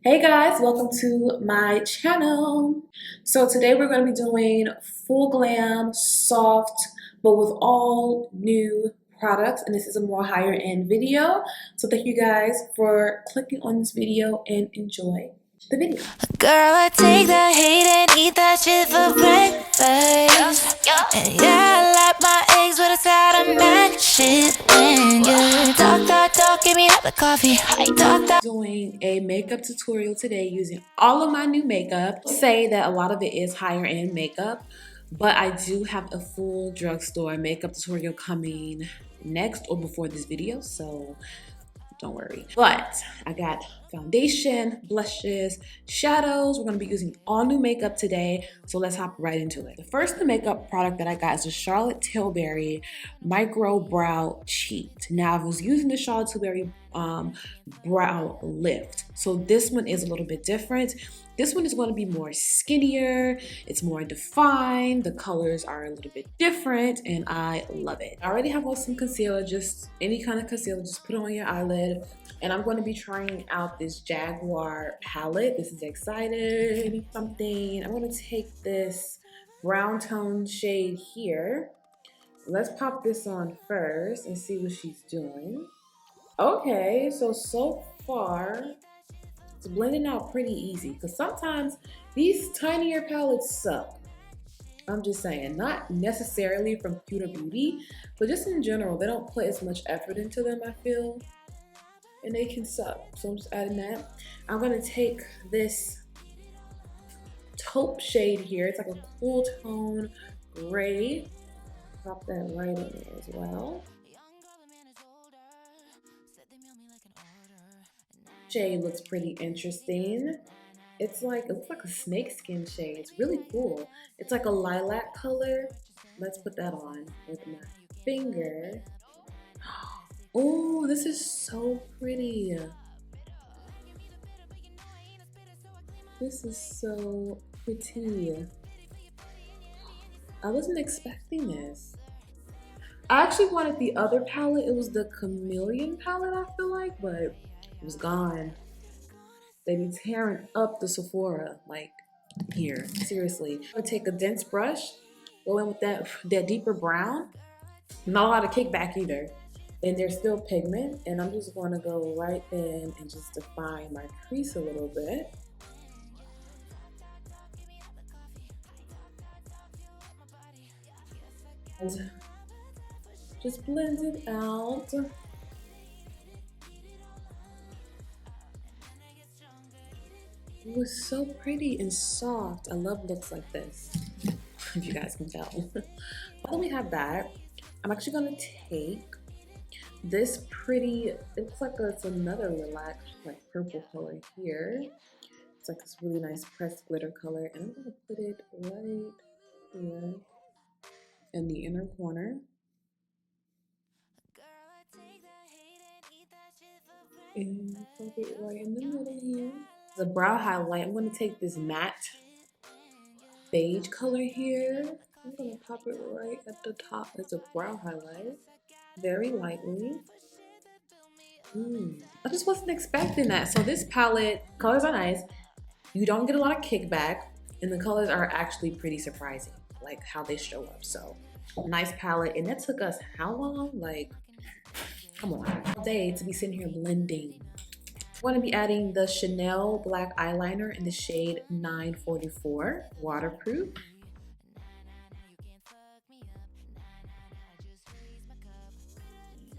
Hey guys, welcome to my channel. So today we're going to be doing full glam, soft, but with all new products, and this is a more higher end video. So thank you guys for clicking on this video and enjoy the video. Girl, I take that hate and eat that shit for breakfast. And yeah, I like my eggs with a side of mashed shit. And you talk, give me the coffee. Doing a makeup tutorial today using all of my new makeup. Say that a lot of it is higher end makeup, but I do have a full drugstore makeup tutorial coming next or before this video, so don't worry. But I got foundation, blushes, shadows. We're gonna be using all new makeup today, so let's hop right into it. The first new makeup product that I got is the Charlotte Tilbury Micro Brow Cheat. Now I was using the Charlotte Tilbury brow lift, so this one is a little bit different. This one is going to be more skinnier, it's more defined, the colors are a little bit different, and I love it. I already have on some concealer, just any kind of concealer, just put it on your eyelid. And I'm going to be trying out this Jaguar palette. This is exciting something. I'm going to take this brown tone shade here. Let's pop this on first and see what she's doing. Okay, so far, it's blending out pretty easy because sometimes these tinier palettes suck. I'm just saying, not necessarily from Huda Beauty, but just in general, they don't put as much effort into them, I feel, and they can suck. So I'm just adding that. I'm gonna take this taupe shade here. It's like a cool tone gray. Pop that right in there as well. Shade looks pretty interesting. It looks like a snakeskin shade. It's really cool. It's like a lilac color. Let's put that on with my finger. Oh, this is so pretty. This is so pretty. I wasn't expecting this. I actually wanted the other palette. It was the Chameleon palette, I feel like, but it was gone. They be tearing up the Sephora, like here, seriously. I'm gonna take a dense brush, go in with that deeper brown. Not a lot of kickback either. And there's still pigment, and I'm just gonna go right in and just define my crease a little bit. And just blend it out. It was so pretty and soft. I love looks like this, if you guys can tell. While we have that, I'm actually gonna take this pretty, it looks like it's another lilac, like purple color here. It's like this really nice pressed glitter color, and I'm gonna put it right here in the inner corner. And put it right in the middle here. The brow highlight, I'm going to take this matte beige color here. I'm going to pop it right at the top as a brow highlight, very lightly. I just wasn't expecting that. So this palette, colors are nice. You don't get a lot of kickback, and the colors are actually pretty surprising, like how they show up. So nice palette, and that took us how long? Like, come on, all day to be sitting here blending. I'm going to be adding the Chanel black eyeliner in the shade 944, waterproof.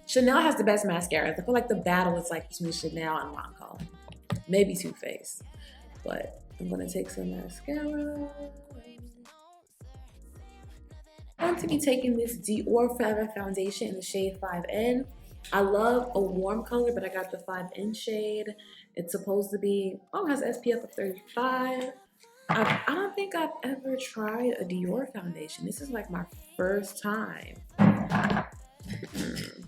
Chanel has the best mascaras. I feel like the battle is like between Chanel and Lancome. Maybe Too Faced, but I'm going to take some mascara. I'm going to be taking this Dior Forever foundation in the shade 5N. I love a warm color, but I got the 5N shade. It's supposed to be, oh, it has SPF of 35. I don't think I've ever tried a Dior foundation. This is like my first time.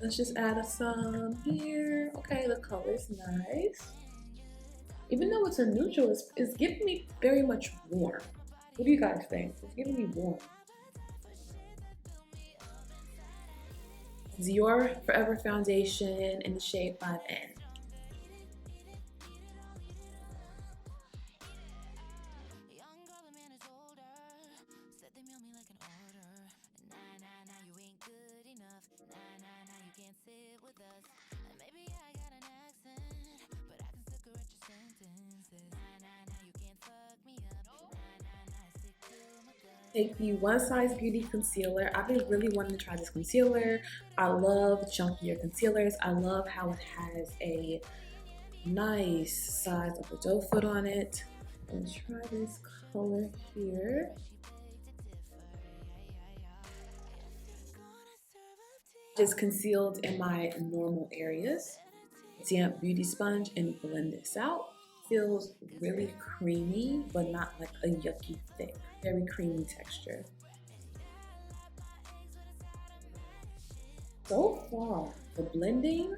Let's just add some here. Okay, the color's nice. Even though it's a neutral, it's giving me very much warm. What do you guys think? It's giving me warm. Dior Forever foundation in the shade 5N. Take the One Size Beauty concealer. I've been really wanting to try this concealer. I love chunkier concealers. I love how it has a nice size of the doe foot on it. Let's try this color here. Just concealed in my normal areas. Damp beauty sponge and blend this out. Feels really creamy, but not like a yucky thick. Very creamy texture. So far, the blending,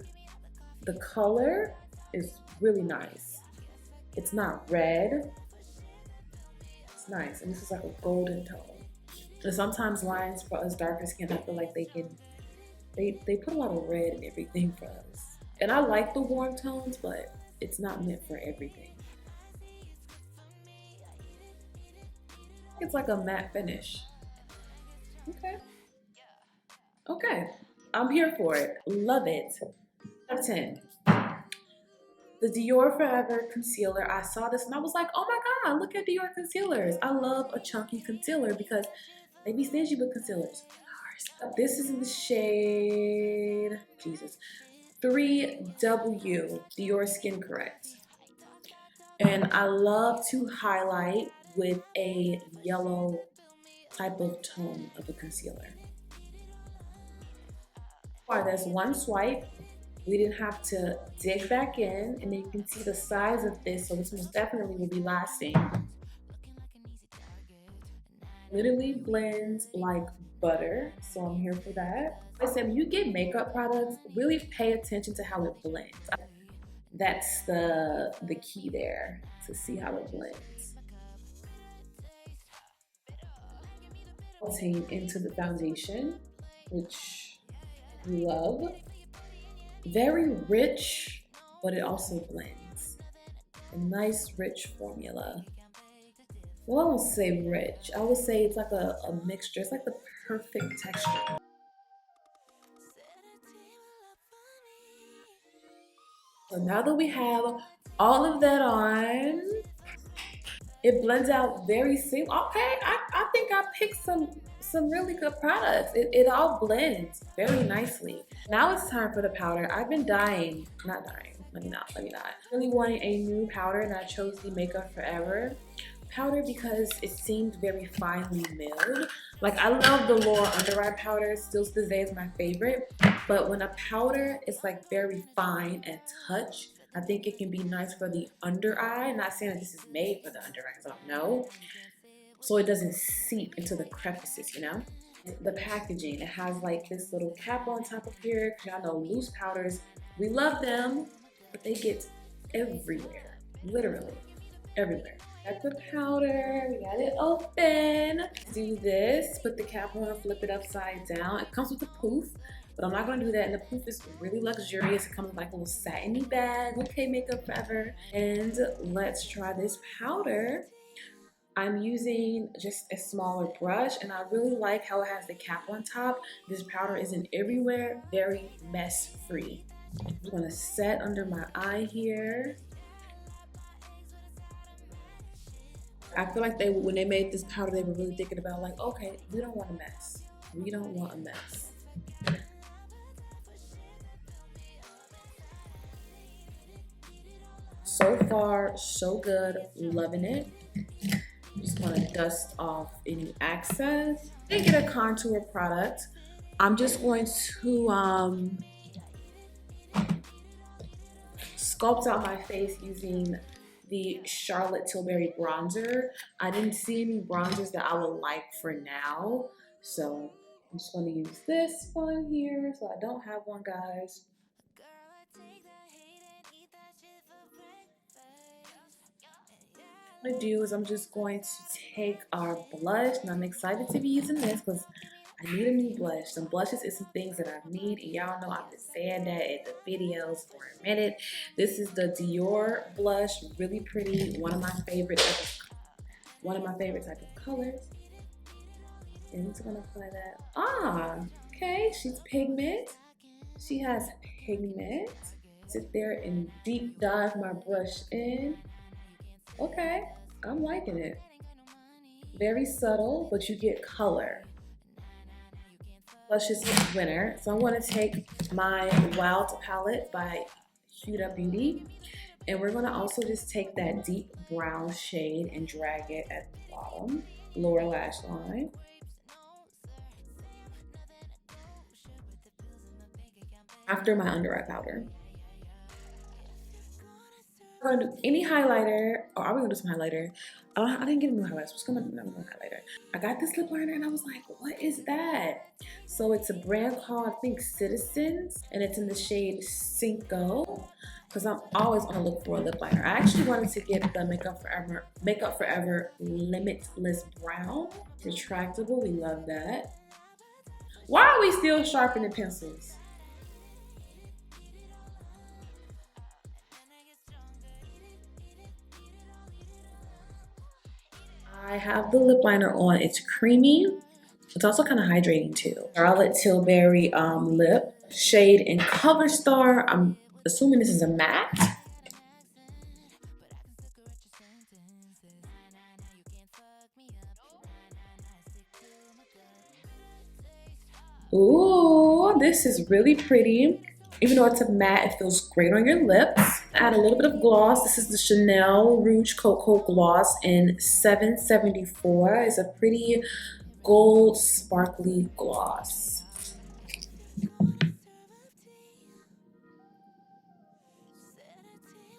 the color is really nice. It's not red. It's nice, and this is like a golden tone. And sometimes lines for us darker skin, I feel like they put a lot of red in everything for us. And I like the warm tones, but it's not meant for everything. It's like a matte finish. Okay. Okay. I'm here for it. Love it. Out of 10. The Dior Forever concealer. I saw this and I was like, oh my god, look at Dior concealers. I love a chunky concealer because they be stingy with concealers. This is in the shade, Jesus, 3W, Dior Skin Correct. And I love to highlight with a yellow type of tone of a concealer. Alright, that's one swipe. We didn't have to dig back in, and then you can see the size of this, so this most definitely will be lasting. Literally blends like butter, so I'm here for that. I said, when you get makeup products, really pay attention to how it blends. That's the key there, to see how it blends. Into the foundation, which we love. Very rich, but it also blends. A nice rich formula. Well, I won't say rich. I would say it's like a mixture. It's like the perfect texture. So now that we have all of that on, it blends out very simple. Okay, I think I picked some really good products. It all blends very nicely. Now it's time for the powder. I've been dying, not dying, let me not. Really wanting a new powder, and I chose the Makeup Forever powder because it seemed very finely milled. Like, I love the Laura under eye powder, still to this day is my favorite. But when a powder is like very fine and touch, I think it can be nice for the under eye. I'm not saying that this is made for the under eye, because I don't know. So it doesn't seep into the crevices, you know? The packaging, it has like this little cap on top of here, because y'all know loose powders, we love them, but they get everywhere, literally everywhere. Got the powder, we got it open. Do this, put the cap on, flip it upside down. It comes with a poof, but I'm not gonna do that. And the poof is really luxurious. It comes with like a little satiny bag. Okay, Makeup Forever. And let's try this powder. I'm using just a smaller brush, and I really like how it has the cap on top. This powder isn't everywhere, very mess free. I'm gonna set under my eye here. I feel like when they made this powder, they were really thinking about like, okay, we don't want a mess. We don't want a mess. So far, so good, loving it. Just gonna dust off any excess. I did get a contour product. I'm just going to sculpt out my face using the Charlotte Tilbury bronzer. I didn't see any bronzers that I would like for now, so I'm just going to use this one here, so I don't have one, guys. What I'm going to do is I'm just going to take our blush, and I'm excited to be using this because I need a new blush. Some blushes is some things that I need, and y'all know I've been saying that in the videos for a minute. This is the Dior blush, really pretty. One of my favorite type of colors. And I'm just gonna apply that. Ah, okay. She's pigment. She has pigment. Sit there and deep dive my brush in. Okay, I'm liking it. Very subtle, but you get color. Luscious winner. So I'm going to take my Wild Palette by Huda Beauty, and we're going to also just take that deep brown shade and drag it at the bottom, lower lash line. After my under eye powder. We're gonna do any highlighter, or are we gonna do some highlighter? I didn't get a new highlighter, so what's gonna do a highlighter? I got this lip liner and I was like, what is that? So it's a brand called, I think, Ctzn, and it's in the shade Cinco, because I'm always on the look for a lip liner. I actually wanted to get the Makeup Forever Limitless Brown. Retractable, we love that. Why are we still sharpening pencils? I have the lip liner on. It's creamy. It's also kind of hydrating too. Charlotte Tilbury lip shade in Cover Star. I'm assuming this is a matte. Ooh, this is really pretty. Even though it's a matte, it feels great on your lips. Add a little bit of gloss. This is the Chanel Rouge Cocoa Gloss in 774. It's a pretty gold sparkly gloss.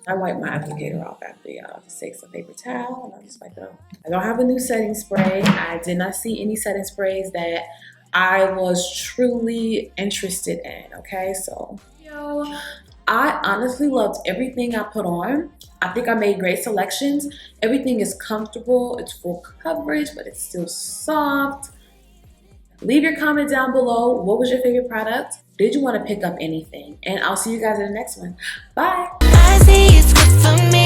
I wipe my applicator off after y'all. Just take some paper towel and I'll just wipe it off. I don't have a new setting spray. I did not see any setting sprays that I was truly interested in, okay? So, I honestly loved everything I put on. I think I made great selections. Everything is comfortable. It's full coverage, but it's still soft. Leave your comment down below. What was your favorite product? Did you want to pick up anything? And I'll see you guys in the next one. Bye. I see it's good for me.